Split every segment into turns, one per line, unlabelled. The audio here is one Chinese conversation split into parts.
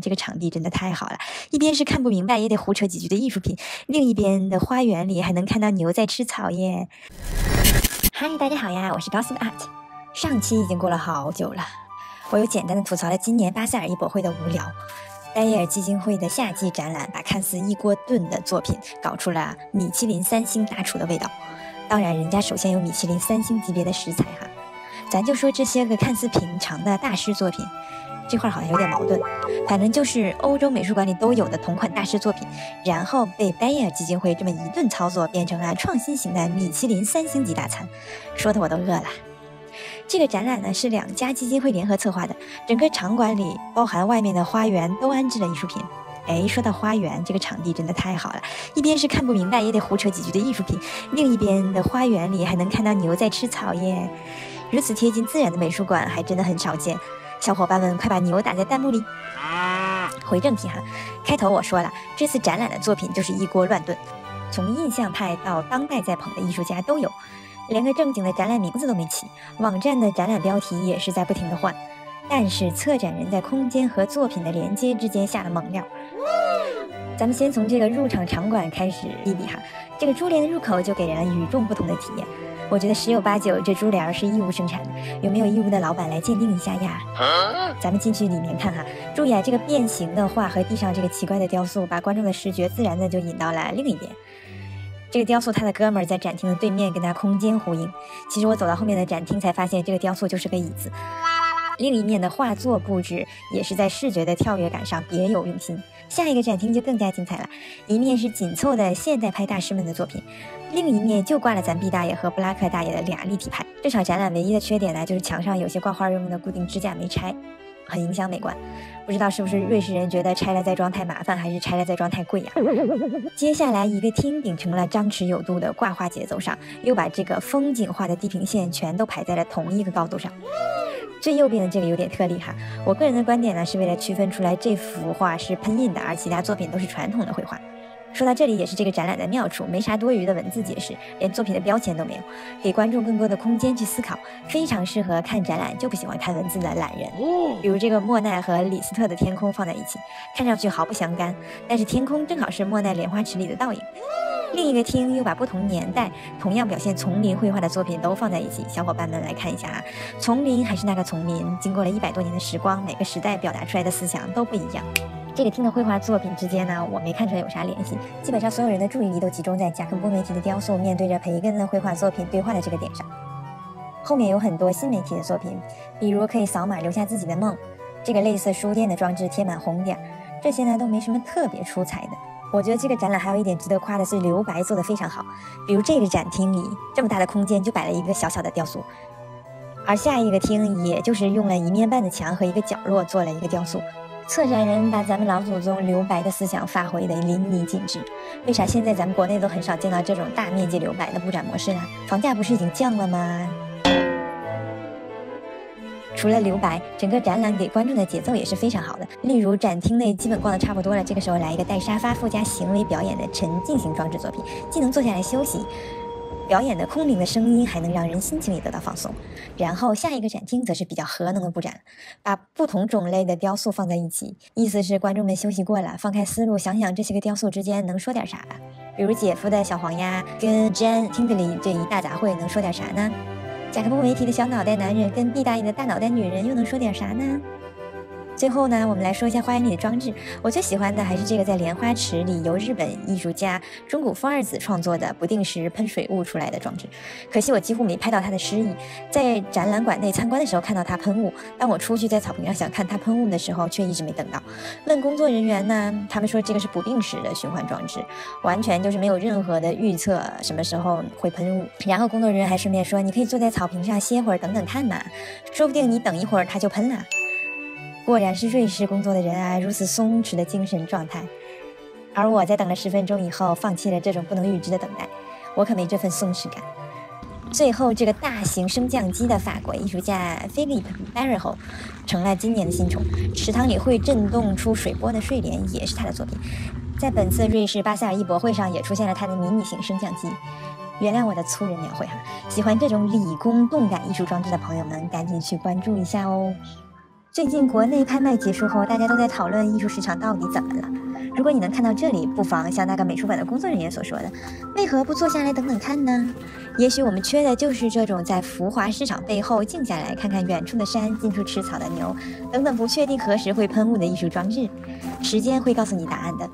这个场地真的太好了，一边是看不明白也得胡扯几句的艺术品，另一边的花园里还能看到牛在吃草耶。嗨，大家好呀，我是 Gossip Art。上期已经过了好久了，我又简单的吐槽了今年巴塞尔艺博会的无聊。戴耶尔基金会的夏季展览把看似一锅炖的作品搞出了米其林3星大厨的味道。当然，人家首先有米其林3星级别的食材哈。咱就说这些个看似平常的大师作品。这块好像有点矛盾，反正就是欧洲美术馆里都有的同款大师作品，然后被戴耶尔基金会这么一顿操作，变成了创新型的米其林3星级大餐，说的我都饿了。这个展览呢是2家基金会联合策划的，整个场馆里包含外面的花园都安置了艺术品。说到花园，这个场地真的太好了，一边是看不明白也得胡扯几句的艺术品，另一边的花园里还能看到牛在吃草耶。如此贴近自然的美术馆还真的很少见。小伙伴们快把牛打在弹幕里。回正题哈，开头我说了，这次展览的作品就是一锅乱炖，从印象派到当代在捧的艺术家都有，连个正经的展览名字都没起，网站的展览标题也是在不停的换，但是策展人在空间和作品的连接之间下了猛料。咱们先从这个入场场馆开始比比哈，这个珠帘的入口就给人了与众不同的体验。我觉得10有8九这珠帘是义乌生产的，有没有义乌的老板来鉴定一下呀？咱们进去里面看哈，注意啊，这个变形的画和地上这个奇怪的雕塑，把观众的视觉自然的就引到了另一边。这个雕塑他的哥们儿在展厅的对面跟他空间呼应，其实我走到后面的展厅才发现这个雕塑就是个椅子。另一面的画作布置也是在视觉的跳跃感上别有用心。下一个展厅就更加精彩了，一面是紧凑的现代派大师们的作品，另一面就挂了咱毕大爷和布拉克大爷的俩立体派。这场展览唯一的缺点呢，就是墙上有些挂画用的固定支架没拆，很影响美观。不知道是不是瑞士人觉得拆了再装太麻烦，还是拆了再装太贵呀？接下来一个厅秉承了张弛有度的挂画节奏上，又把这个风景画的地平线全都排在了同一个高度上。最右边的这个有点特例哈，我个人的观点呢是为了区分出来这幅画是喷印的，而其他作品都是传统的绘画。说到这里也是这个展览的妙处，没啥多余的文字解释，连作品的标签都没有，给观众更多的空间去思考，非常适合看展览就不喜欢看文字的懒人。比如这个莫奈和李斯特的天空放在一起，看上去毫不相干，但是天空正好是莫奈莲花池里的倒影。另一个厅又把不同年代同样表现丛林绘画的作品都放在一起，小伙伴们来看一下啊，丛林还是那个丛林，经过了100多年的时光，每个时代表达出来的思想都不一样。这个厅的绘画作品之间呢，我没看出来有啥联系，基本上所有人的注意力都集中在贾克波梅提的雕塑面对着培根的绘画作品对话的这个点上。后面有很多新媒体的作品，比如可以扫码留下自己的梦，这个类似书店的装置贴满红点，这些呢都没什么特别出彩的。我觉得这个展览还有一点值得夸的是留白做得非常好，比如这个展厅里这么大的空间就摆了一个小小的雕塑，而下一个厅也就是用了1面半的墙和一个角落做了一个雕塑。策展人把咱们老祖宗留白的思想发挥得淋漓尽致。为啥现在咱们国内都很少见到这种大面积留白的布展模式呢？房价不是已经降了吗？除了留白，整个展览给观众的节奏也是非常好的。例如展厅内基本逛得差不多了，这个时候来一个带沙发附加行为表演的沉浸型装置作品，既能坐下来休息，表演的空灵的声音还能让人心情也得到放松。然后下一个展厅则是比较核能的布展，把不同种类的雕塑放在一起，意思是观众们休息过了，放开思路，想想这些个雕塑之间能说点啥吧。比如姐夫的小黄鸭跟 Jan Tingley 这一大杂烩能说点啥呢？贾克波梅提的小脑袋男人跟毕大爷的大脑袋女人又能说点啥呢？最后呢，我们来说一下花园里的装置。我最喜欢的还是这个在莲花池里由日本艺术家中谷丰二子创作的不定时喷水雾出来的装置。可惜我几乎没拍到他的诗意，在展览馆内参观的时候看到他喷雾，当我出去在草坪上想看他喷雾的时候，却一直没等到。问工作人员呢，他们说这个是不定时的循环装置，完全就是没有任何的预测什么时候会喷雾。然后工作人员还顺便说，你可以坐在草坪上歇会儿等等看嘛，说不定你等一会儿他就喷了。果然是瑞士工作的人啊，如此松弛的精神状态。而我在等了10分钟以后，放弃了这种不能预知的等待，我可没这份松弛感。最后，这个大型升降机的法国艺术家 Philippe Barreau 成了今年的新宠，池塘里会震动出水波的睡莲也是他的作品。在本次瑞士巴塞尔艺博会上也出现了他的迷你型升降机。原谅我的粗人描绘哈，喜欢这种理工动感艺术装置的朋友们，赶紧去关注一下哦。最近国内拍卖结束后，大家都在讨论艺术市场到底怎么了。如果你能看到这里，不妨像那个美术馆的工作人员所说的，为何不坐下来等等看呢？也许我们缺的就是这种在浮华市场背后静下来看看远处的山、近处吃草的牛等等不确定何时会喷雾的艺术装置。时间会告诉你答案的。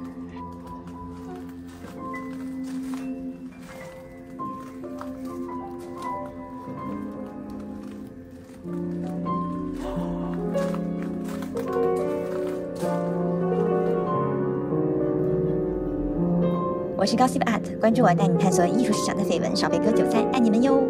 我是 Gossip Art， 关注我，带你探索艺术市场的绯闻，少别割韭菜，爱你们哟。